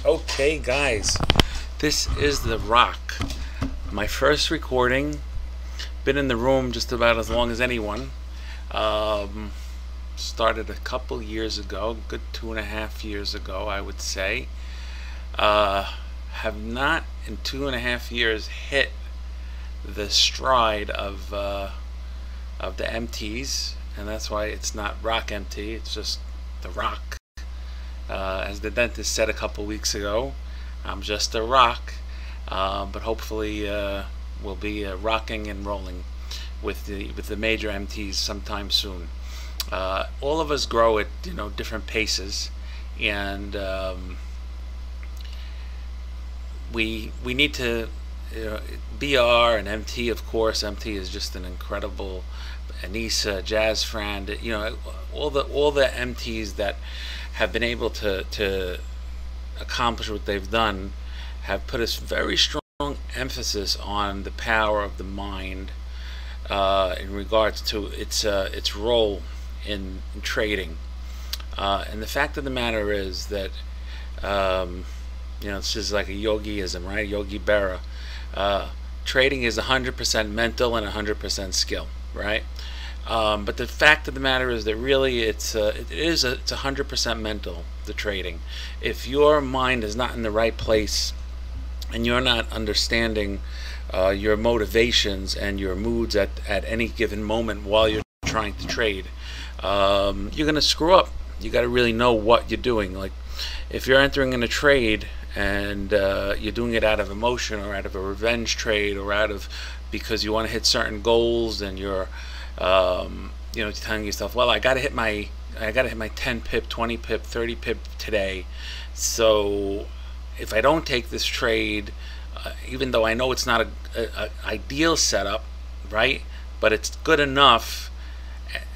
Okay, guys, this is The Rock. My first recording. Been in the room just about as long as anyone. Started a couple years ago, good 2.5 years ago, I would say. Have not in 2.5 years hit the stride of the MTs, and that's why it's not Rock MT. It's just The Rock. As the dentist said a couple weeks ago, I'm just a rock, but hopefully we'll be rocking and rolling with the major MTs sometime soon. All of us grow at different paces, and we need to BR and MT. Of course, MT is just an incredible Anissa, Jazz Friend. All the MTs that have been able to accomplish what they've done have put a very strong emphasis on the power of the mind in regards to its role in trading. And the fact of the matter is that it's just like a yogiism, right? Yogi Berra. Trading is 100% mental and 100% skill, right? But the fact of the matter is that really it's 100% mental, the trading. If your mind is not in the right place and you're not understanding your motivations and your moods at any given moment while you're trying to trade, you're gonna screw up. You got to really know what you're doing. Like if you're entering in a trade and you're doing it out of emotion or out of a revenge trade or because you want to hit certain goals, and you're telling yourself, well, I gotta hit my 10 pip, 20 pip, 30 pip today. So if I don't take this trade, even though I know it's not a ideal setup, right? But it's good enough.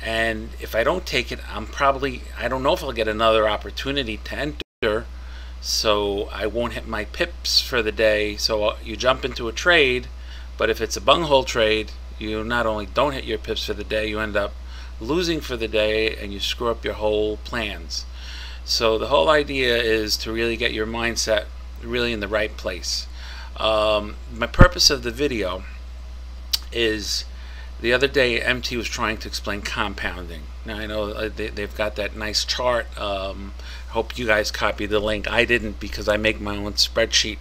And if I don't take it, I don't know if I'll get another opportunity to enter. So I won't hit my pips for the day. So you jump into a trade, but if it's a bunghole trade, you not only don't hit your pips for the day, you end up losing for the day, and you screw up your whole plans. So the whole idea is to really get your mindset really in the right place. My purpose of the video is, the other day MT was trying to explain compounding. Now I know they've got that nice chart. Hope you guys copied the link. I didn't, because I make my own spreadsheet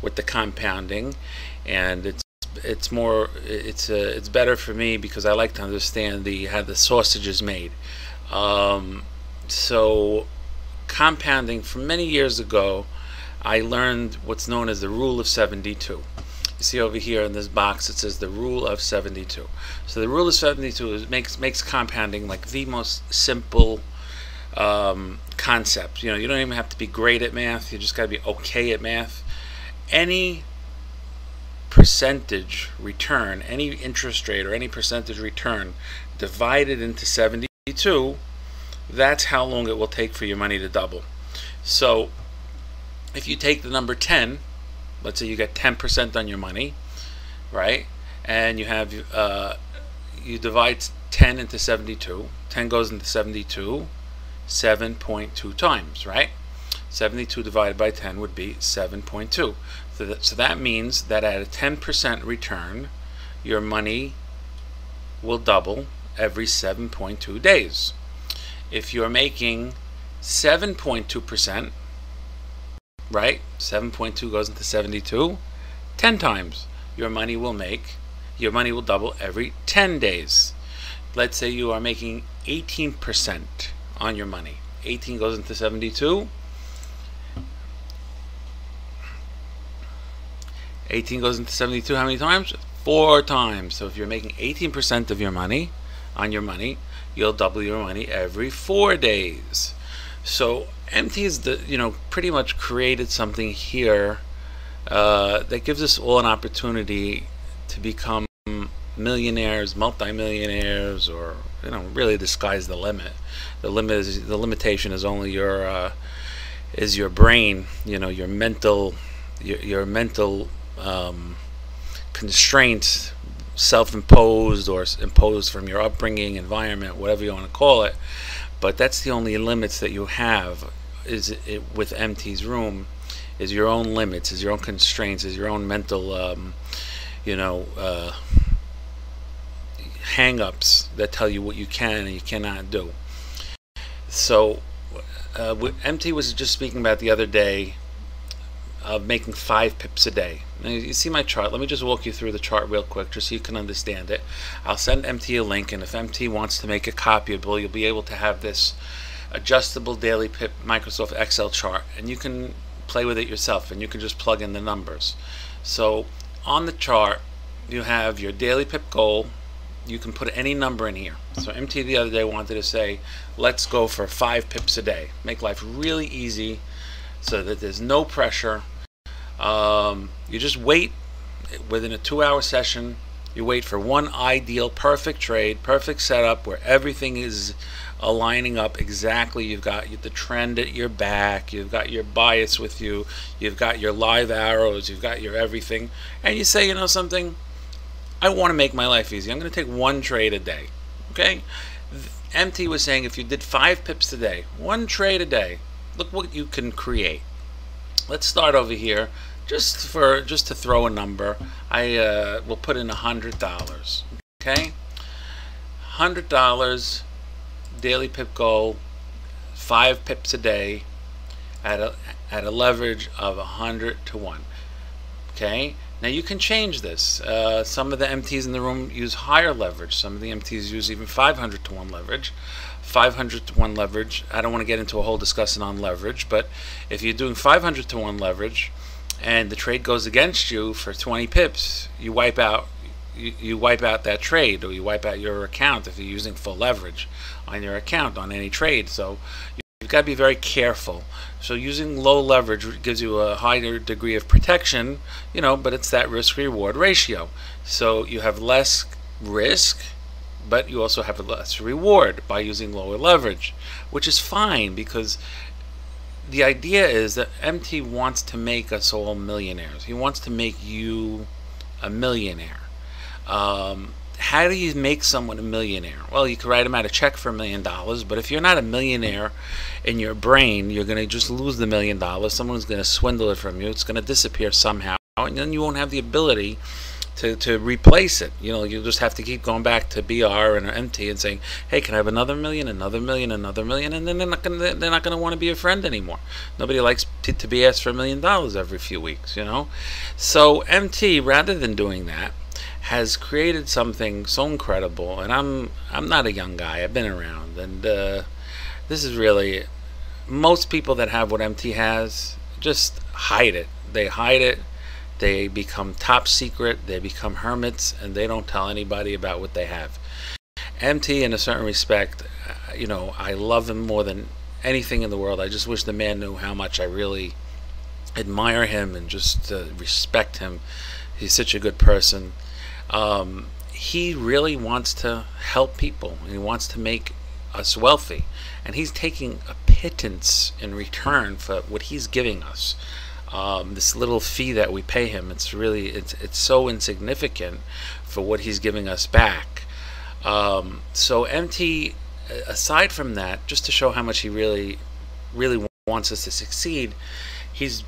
with the compounding, and it's better for me because I like to understand how the sausage is made. So compounding, from many years ago, I learned what's known as the rule of 72. You see over here in this box it says the rule of 72. So the rule of 72 makes compounding like the most simple concept. You don't even have to be great at math. You just got to be okay at math. Any percentage return, any interest rate or any percentage return divided into 72, that's how long it will take for your money to double. So if you take the number 10, let's say you get 10% on your money, right? And you have you divide 10 into 72. 10 goes into 72 7.2 times, right? 72 divided by 10 would be 7.2. So that means that at a 10% return, your money will double every 7.2 days. If you're making 7.2%, right? 7.2 goes into 72, 10 times. Your money will double every 10 days. Let's say you are making 18% on your money. 18 goes into 72. 18 goes into 72 how many times? 4 times. So if you're making 18% of your money on your money, you'll double your money every 4 days. So MT is pretty much created something here that gives us all an opportunity to become millionaires, multimillionaires, or really the sky's the limit. The limitation is only your brain, your mental constraints, self-imposed or imposed from your upbringing, environment, whatever you want to call it. But that's the only limits that you have with MT's room, is your own limits, is your own constraints, is your own mental, you know, hang-ups that tell you what you can and you cannot do. So MT was just speaking about the other day of making 5 pips a day. Now, you see my chart. Let me just walk you through the chart real quick just so you can understand it. I'll send MT a link, and if MT wants to make a copyable, you'll be able to have this adjustable daily pip Microsoft Excel chart, and you can play with it yourself, and you can just plug in the numbers. So on the chart, you have your daily pip goal. You can put any number in here. So MT the other day wanted to say, let's go for 5 pips a day. Make life really easy so that there's no pressure. You just wait within a 2-hour session. You wait for one ideal, perfect trade, perfect setup where everything is aligning up exactly. You've got the trend at your back, you've got your bias with you, you've got your live arrows, you've got your everything, and you say, you know something, I want to make my life easy. I'm going to take 1 trade a day. Okay? MT was saying if you did 5 pips a day, 1 trade a day, look what you can create. Let's start over here. Just to throw a number, I will put in $100. Okay, $100 daily pip goal, 5 pips a day, at a leverage of 100 to 1. Okay, now you can change this. Some of the MTs in the room use higher leverage. Some of the MTs use even 500 to 1 leverage. 500 to 1 leverage. I don't want to get into a whole discussion on leverage, but if you're doing 500 to 1 leverage and the trade goes against you for 20 pips, you wipe out that trade, or you wipe out your account if you're using full leverage on your account on any trade. So you've got to be very careful. So using low leverage gives you a higher degree of protection, you know, but it's that risk-reward ratio. So you have less risk, but you also have less reward by using lower leverage, which is fine, because the idea is that MT wants to make us all millionaires. He wants to make you a millionaire. How do you make someone a millionaire? Well, you could write them out a check for $1 million, but if you're not a millionaire in your brain, you're going to just lose the $1 million. Someone's going to swindle it from you. It's going to disappear somehow, and then you won't have the ability to replace it. You know, you'll just have to keep going back to BR and MT and saying, hey, can I have another million, another million, another million? And then they're not gonna want to be a friend anymore. Nobody likes to be asked for $1 million every few weeks, you know. So MT, rather than doing that, has created something so incredible. And I'm not a young guy. I've been around, and this is really, most people that have what MT has just hide it. They hide it. They become top secret, they become hermits, and they don't tell anybody about what they have. MT, in a certain respect, you know, I love him more than anything in the world. I just wish the man knew how much I really admire him and just respect him. He's such a good person. He really wants to help people. He wants to make us wealthy, and he's taking a pittance in return for what he's giving us. This little fee that we pay him, it's so insignificant for what he's giving us back. So MT, aside from that, just to show how much he really wants us to succeed, he's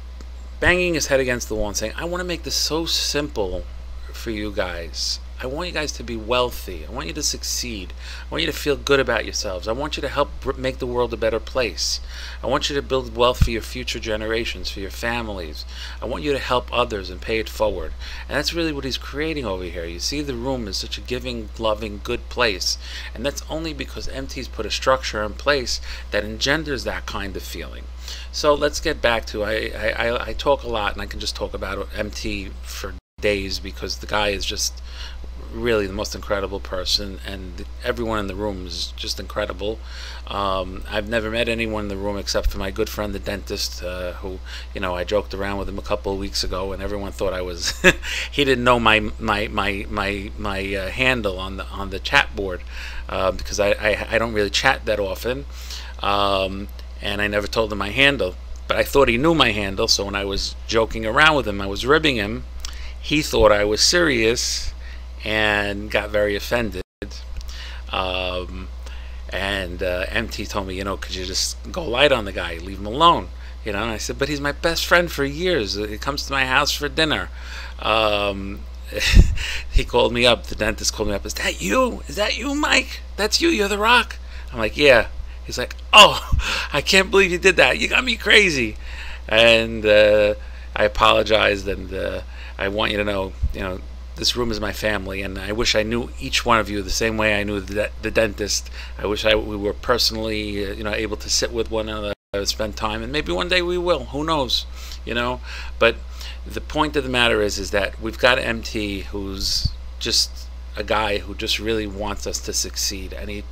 banging his head against the wall and saying, I want to make this so simple for you guys. I want you guys to be wealthy. I want you to succeed. I want you to feel good about yourselves. I want you to help make the world a better place. I want you to build wealth for your future generations, for your families. I want you to help others and pay it forward. And that's really what he's creating over here. You see, the room is such a giving, loving, good place. And that's only because MT's put a structure in place that engenders that kind of feeling. So let's get back to, I talk a lot, and I can just talk about MT for days, because the guy is just really the most incredible person, and everyone in the room is just incredible. I've never met anyone in the room except for my good friend the dentist, who, you know, I joked around with him a couple of weeks ago, and everyone thought I was he didn't know my handle on the chat board, because I don't really chat that often, and I never told him my handle, but I thought he knew my handle. So when I was joking around with him, I was ribbing him, he thought I was serious and got very offended. MT told me, you know, could you just go light on the guy, leave him alone? And I said, but he's my best friend for years. He comes to my house for dinner. He called me up. The dentist called me up. Is that you? Is that you, Mike? That's you. You're the Rock. I'm like, yeah. He's like, oh, I can't believe you did that. You got me crazy. And I apologized, and I want you to know, this room is my family, and I wish I knew each one of you the same way I knew the dentist. I wish we were personally, able to sit with one another, spend time, and maybe one day we will. Who knows, But the point of the matter is that we've got MT, who's just a guy who just really wants us to succeed, and he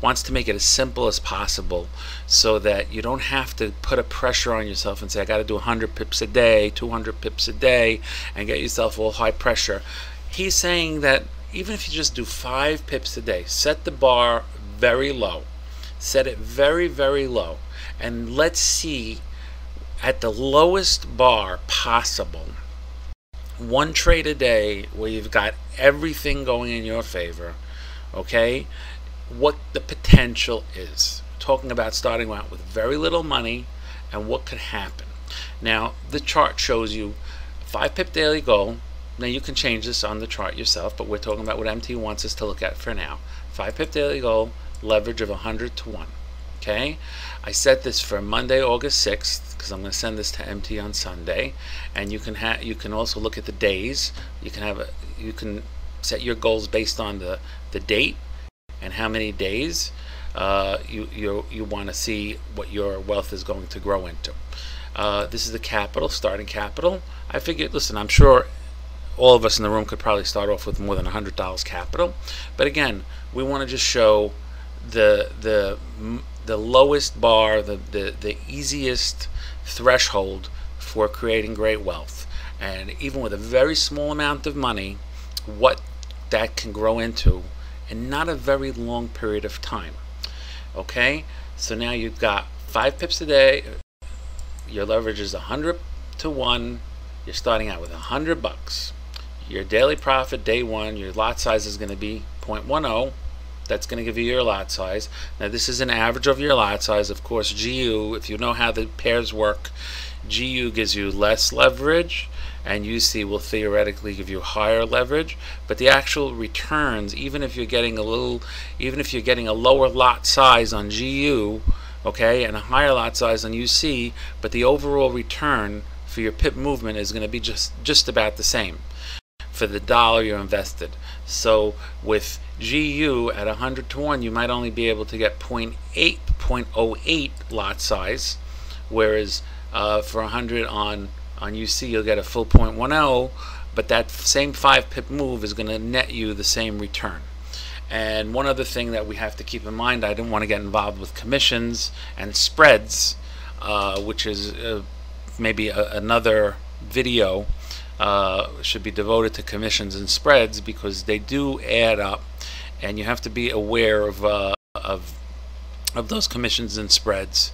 wants to make it as simple as possible, so that you don't have to put a pressure on yourself and say, I got to do 100 pips a day, 200 pips a day, and get yourself all high pressure. He's saying that even if you just do 5 pips a day, set the bar very low, set it very, very low, and let's see, at the lowest bar possible, 1 trade a day where you've got everything going in your favor, okay, what the potential is. Talking about starting out with very little money and what could happen. Now, the chart shows you 5 pip daily goal. Now, you can change this on the chart yourself, but we're talking about what MT wants us to look at for now. 5 pip daily goal, leverage of 100 to 1. Okay, I set this for Monday, August 6th, because I'm going to send this to MT on Sunday. And you can also look at the days. You can set your goals based on the date and how many days you want to see what your wealth is going to grow into. This is the capital, starting capital. I figured, listen, I'm sure all of us in the room could probably start off with more than $100 capital, but again, we want to just show the lowest bar, the easiest threshold for creating great wealth, and even with a very small amount of money, what that can grow into in not a very long period of time. Okay, so now you've got 5 pips a day, your leverage is 100 to 1, you're starting out with $100. Your daily profit day 1, your lot size is going to be 0.10. That's going to give you your lot size. Now, this is an average of your lot size. Of course, GU, if you know how the pairs work, GU gives you less leverage, and UC will theoretically give you higher leverage. But the actual returns, even if you're getting a lower lot size on GU, okay, and a higher lot size on UC, but the overall return for your pip movement is going to be just about the same for the dollar you're invested. So with GU at 100 to 1, you might only be able to get 0.08 lot size, whereas for 100 on UC you'll get a full 0.10, but that same 5 pip move is going to net you the same return. And one other thing that we have to keep in mind, I didn't want to get involved with commissions and spreads, which is maybe another video should be devoted to commissions and spreads, because they do add up, and you have to be aware of those commissions and spreads,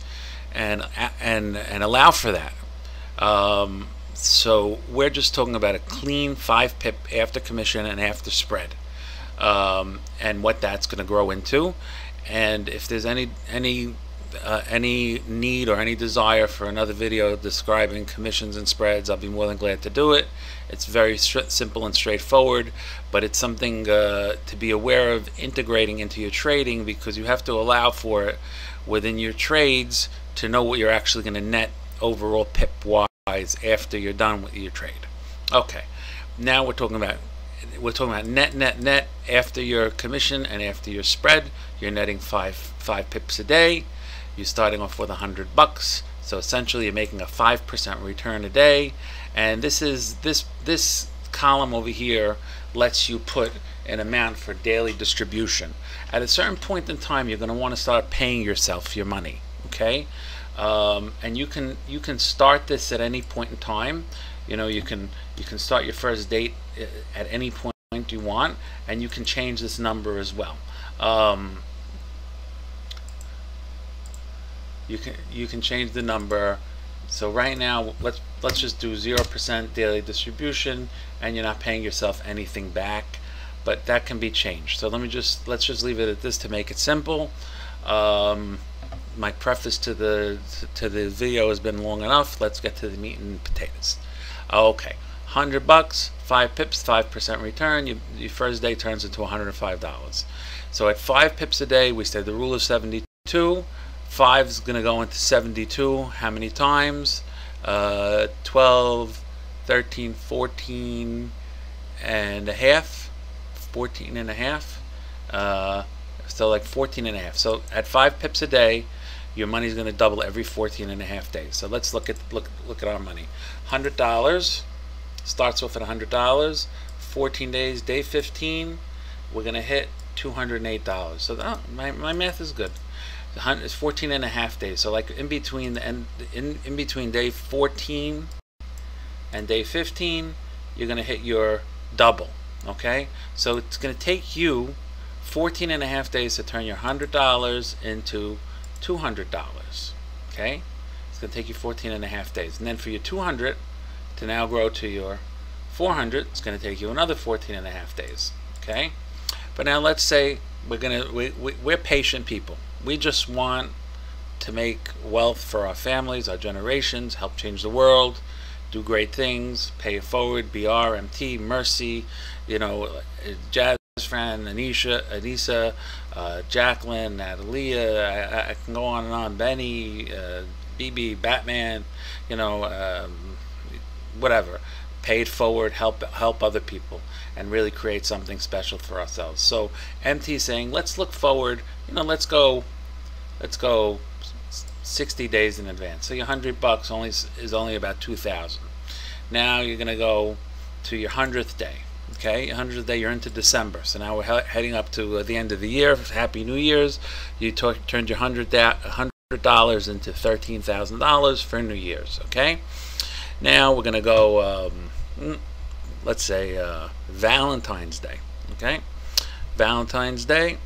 and allow for that. So we're just talking about a clean 5 pip after commission and after spread, and what that's going to grow into. And if there's any need or any desire for another video describing commissions and spreads, I'll be more than glad to do it. It's very simple and straightforward, but it's something to be aware of integrating into your trading, because you have to allow for it within your trades to know what you're actually going to net overall pip wise after you're done with your trade. Okay, now we're talking about net after your commission and after your spread. You're netting 5 pips a day. You're starting off with $100, so essentially you're making a 5% return a day. And this column over here lets you put an amount for daily distribution. At a certain point in time, you're going to want to start paying yourself your money. Okay, and you can start this at any point in time. You can start your first date at any point you want, and you can change this number as well. You can change the number. So right now, let's just do 0% daily distribution, and you're not paying yourself anything back, but that can be changed. So let's just leave it at this to make it simple. my preface to the video has been long enough. Let's get to the meat and potatoes. Okay, $100, 5 pips, 5% return. Your first day turns into $105. So at 5 pips a day, we say the rule of 72. 5 is going to go into 72. How many times? 12, 13, 14 and a half. 14 and a half. So like 14 and a half. So at 5 pips a day, your money is going to double every 14 and a half days. So let's look at our money. $100 starts off at $100. 14 days, day 15, we're going to hit $208. So my math is good. It's 14 and a half days. So like in between in between day 14 and day 15, you're going to hit your double. Okay, so it's going to take you 14 and a half days to turn your $100 into $200. Okay, it's going to take you 14 and a half days, and then for your 200 to now grow to your 400, it's going to take you another 14 and a half days. Okay, but now let's say we're patient people. We just want to make wealth for our families, our generations, help change the world, do great things, pay it forward, BR, MT, Mercy, Jazz friend, Anissa, Jacqueline, Natalia, I can go on and on, Benny, BB, Batman, whatever. Pay it forward, help other people, and really create something special for ourselves. So MT is saying, let's look forward, let's go 60 days in advance. So your $100 is only about 2,000. Now you're going to go to your 100th day. Okay, 100th day, you're into December. So now we're heading up to the end of the year. Happy New Year's. You turned your $100 into $13,000 for New Year's. Okay, now we're going to go, let's say Valentine's Day. Okay, Valentine's Day,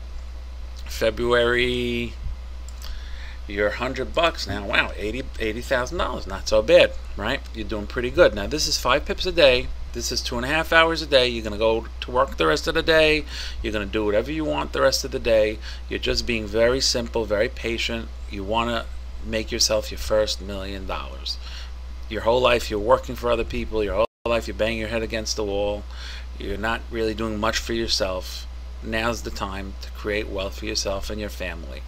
February. You're $100 now. Wow, $80,000. Not so bad, right? You're doing pretty good. Now this is 5 pips a day. This is 2.5 hours a day. You're gonna go to work the rest of the day. You're gonna do whatever you want the rest of the day. You're just being very simple, very patient. You wanna make yourself your first $1 million. Your whole life you're working for other people. Your whole life you're banging your head against the wall. You're not really doing much for yourself. Now's the time to create wealth for yourself and your family.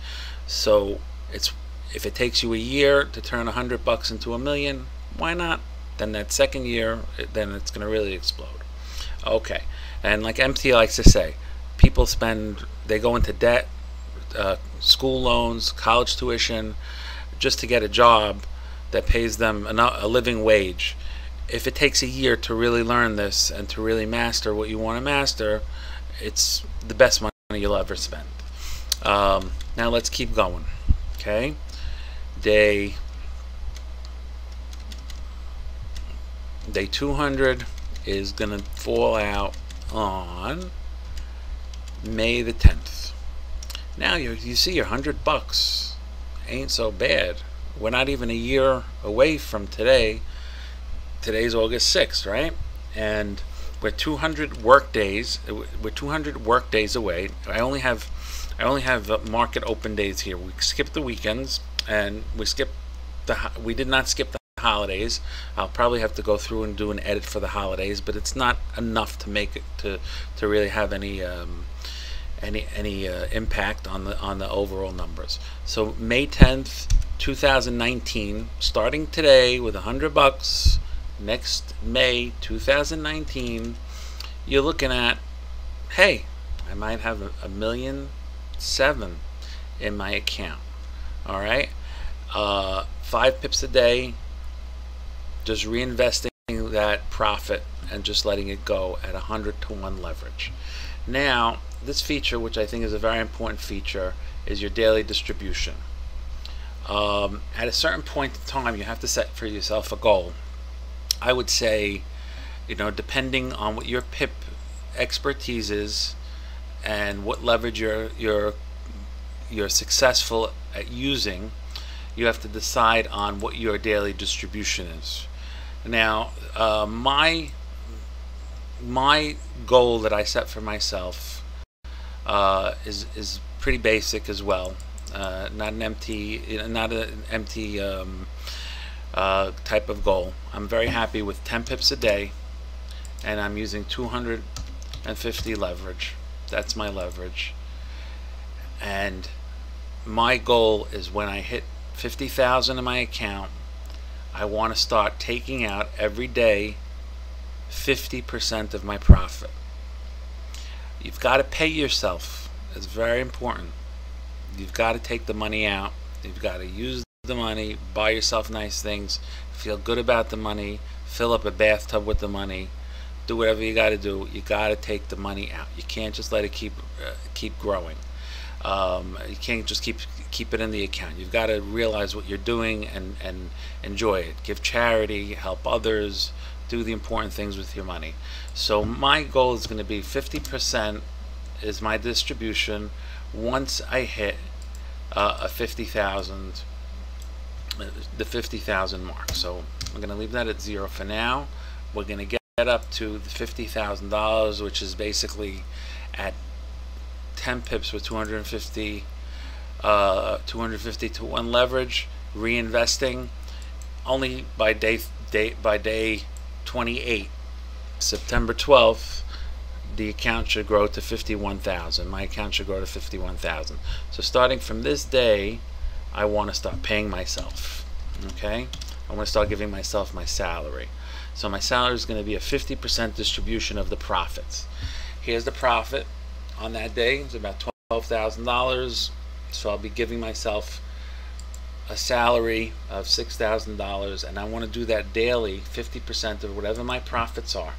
So if it takes you a year to turn $100 into $1 million, why not? Then that second year, then it's going to really explode. Okay, and like MT likes to say, people they go into debt, school loans, college tuition, just to get a job that pays them a living wage. If it takes a year to really learn this and to really master what you want to master, it's the best money you'll ever spend. Now let's keep going. Okay, day 200 is going to fall out on May the 10th. Now you see your $100 ain't so bad. We're not even a year away from today. Today's August 6th, right? And we're 200 work days. We're 200 work days away. I only have market open days here. We skipped the weekends, and we did not skip the holidays. I'll probably have to go through and do an edit for the holidays, but it's not enough to make it to really have any impact on the overall numbers. So May 10th, 2019, starting today with $100, next May 2019, you're looking at, hey, I might have $1.7 million in my account. All right, 5 pips a day, just reinvesting that profit and just letting it go at 100-to-1 leverage. Now, this feature, which I think is a very important feature, is your daily distribution. At a certain point in time, you have to set for yourself a goal. I would say, depending on what your PIP expertise is and what leverage you're successful at using, you have to decide on what your daily distribution is. Now, my goal that I set for myself is pretty basic as well. not an empty type of goal. I'm very happy with 10 pips a day, and I'm using 250 leverage. That's my leverage. And my goal is when I hit 50,000 in my account, I want to start taking out every day 50% of my profit. You've got to pay yourself. It's very important. You've got to take the money out. You've got to use the money, buy yourself nice things, feel good about the money, fill up a bathtub with the money, do whatever you got to do. You got to take the money out. You can't just let it keep growing. You can't just keep it in the account. You've got to realize what you're doing and enjoy it. Give charity, help others, do the important things with your money. So my goal is going to be 50% is my distribution once I hit a 50,000, the 50,000 mark. So I'm going to leave that at 0 for now. We're going to get up to the $50,000, which is basically at 10 pips with 250 to 1 leverage, reinvesting only by day 28, September 12th, the account should grow to 51,000. My account should grow to 51,000. So starting from this day, I want to start paying myself. Okay, I want to start giving myself my salary. So my salary is going to be a 50% distribution of the profits. Here's the profit on that day. It's about $12,000. So I'll be giving myself a salary of $6,000, and I want to do that daily, 50% of whatever my profits are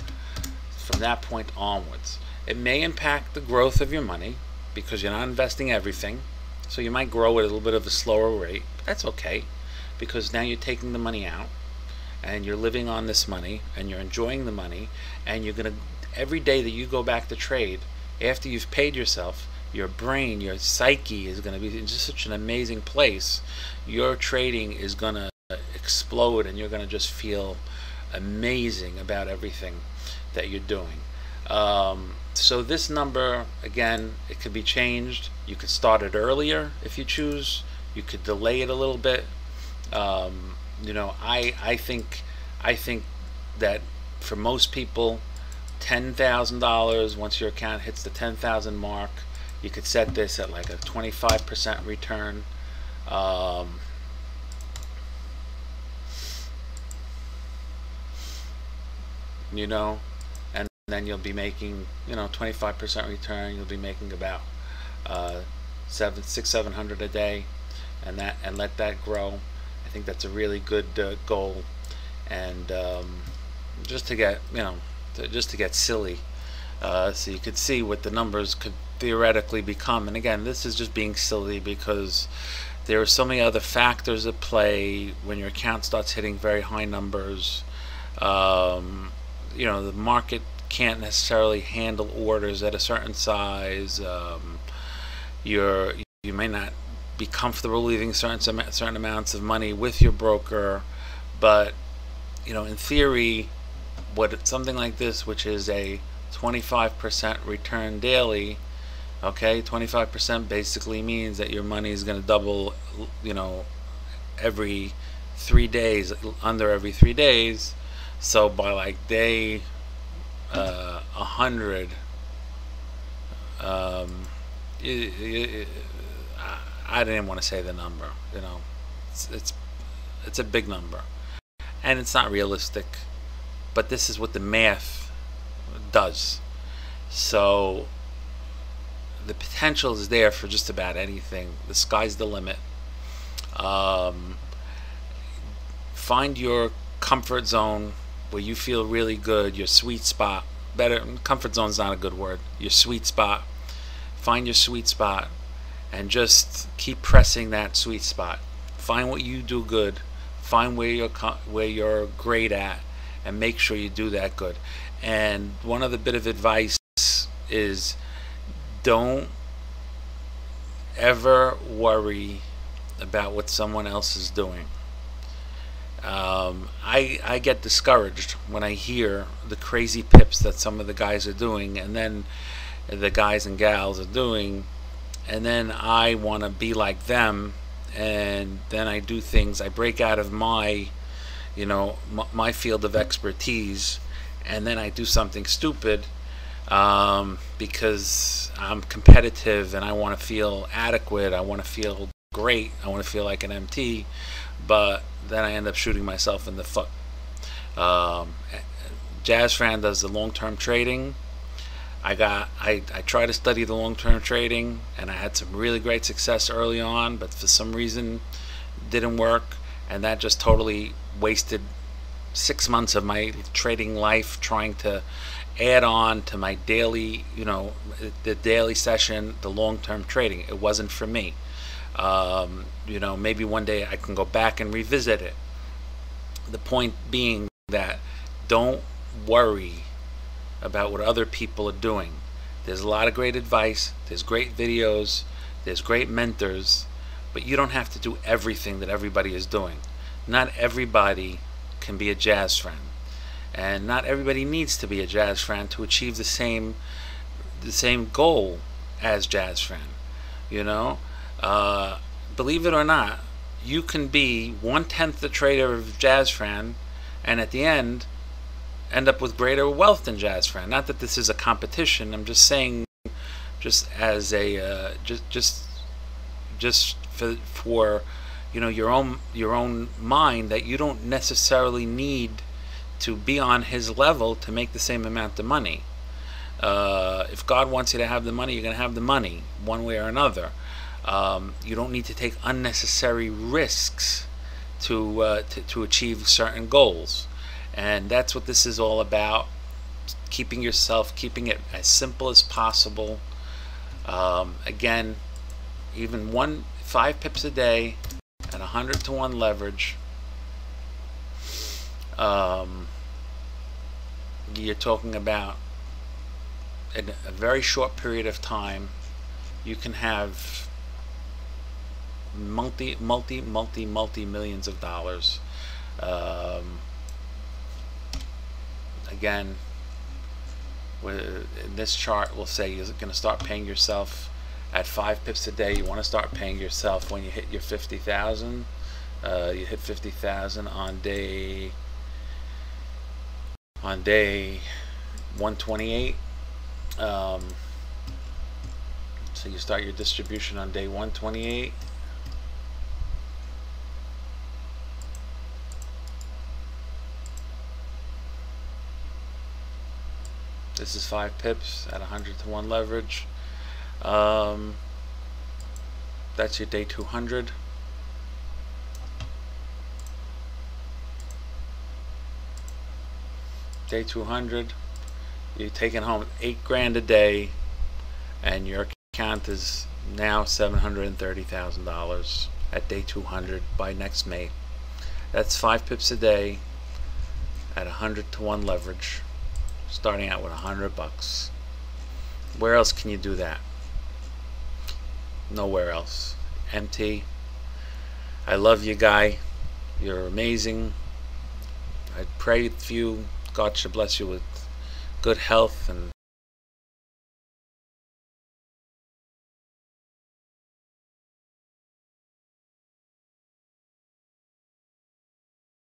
from that point onwards. It may impact the growth of your money because you're not investing everything, so you might grow at a little bit of a slower rate. That's okay, because now you're taking the money out and you're living on this money and you're enjoying the money, and you're going to, every day that you go back to trade after you've paid yourself, your brain, your psyche is going to be in just such an amazing place. Your trading is going to explode, and you're going to just feel amazing about everything that you're doing. So this number, again, it could be changed. You could start it earlier if you choose. You could delay it a little bit. You know, I think that for most people, $10,000, once your account hits the 10,000 mark, you could set this at like a 25% return. You know, and then you'll be making, you know, 25% return. You'll be making about $700 a day, and let that grow. I think that's a really good goal, and just to get, you know, just to get silly, so you could see what the numbers could theoretically become. And again, this is just being silly because there are so many other factors at play when your account starts hitting very high numbers. You know, the market can't necessarily handle orders at a certain size. You may not be comfortable leaving certain amounts of money with your broker, but you know, in theory, something like this, which is a 25% return daily, okay, 25% basically means that your money is going to double, you know, every 3 days, under every 3 days. So by like day 100, I didn't want to say the number, you know, it's a big number, and it's not realistic, but this is what the math does. So the potential is there for just about anything. The sky's the limit. Find your comfort zone where you feel really good, your sweet spot. Better, comfort zone's not a good word. Your sweet spot. Find your sweet spot and just keep pressing that sweet spot. Find what you do good. Find where you're great at, and make sure you do that good. And one other bit of advice is, don't ever worry about what someone else is doing. I get discouraged when I hear the crazy pips that some of the guys are doing, and then the guys and gals are doing, and then I want to be like them, and then I do things, I break out of my, you know, my field of expertise, and then I do something stupid because I'm competitive and I want to feel adequate, I want to feel great, I want to feel like an MT, but then I end up shooting myself in the foot. Jazz Fran does the long-term trading. I try to study the long-term trading, and I had some really great success early on, but for some reason didn't work, and that just totally wasted 6 months of my trading life trying to add on to my daily, you know, the daily session, the long-term trading. It wasn't for me. You know, maybe one day I can go back and revisit it. The point being that don't worry about what other people are doing. There's a lot of great advice, there's great videos, there's great mentors, but you don't have to do everything that everybody is doing. Not everybody can be a Jazz Fran, and not everybody needs to be a Jazz Fran to achieve the same goal as Jazz Fran. You know, believe it or not, you can be 1/10 the trader of Jazz Fran, and at the end up with greater wealth than Jazz Fran. Not that this is a competition. I'm just saying, just as a just for you know, your own mind, that you don't necessarily need to be on his level to make the same amount of money. If God wants you to have the money, you're going to have the money one way or another. You don't need to take unnecessary risks to achieve certain goals. And that's what this is all about. Keeping it as simple as possible. Again, even 5 pips a day at 100 to 1 leverage, you're talking about, in a very short period of time, you can have multi millions of dollars. Again, in this chart, we'll say you're going to start paying yourself at 5 pips a day. You want to start paying yourself when you hit your 50,000. You hit 50,000 on day 128. So you start your distribution on day 128. This is 5 pips at 100 to 1 leverage. That's your day 200. Day 200, you're taking home 8 grand a day, and your account is now $730,000 at day 200 by next May. That's 5 pips a day at 100 to 1 leverage, starting out with $100. Where else can you do that? Nowhere else. MT, I love you, guy. You're amazing. I pray for you. God should bless you with good health and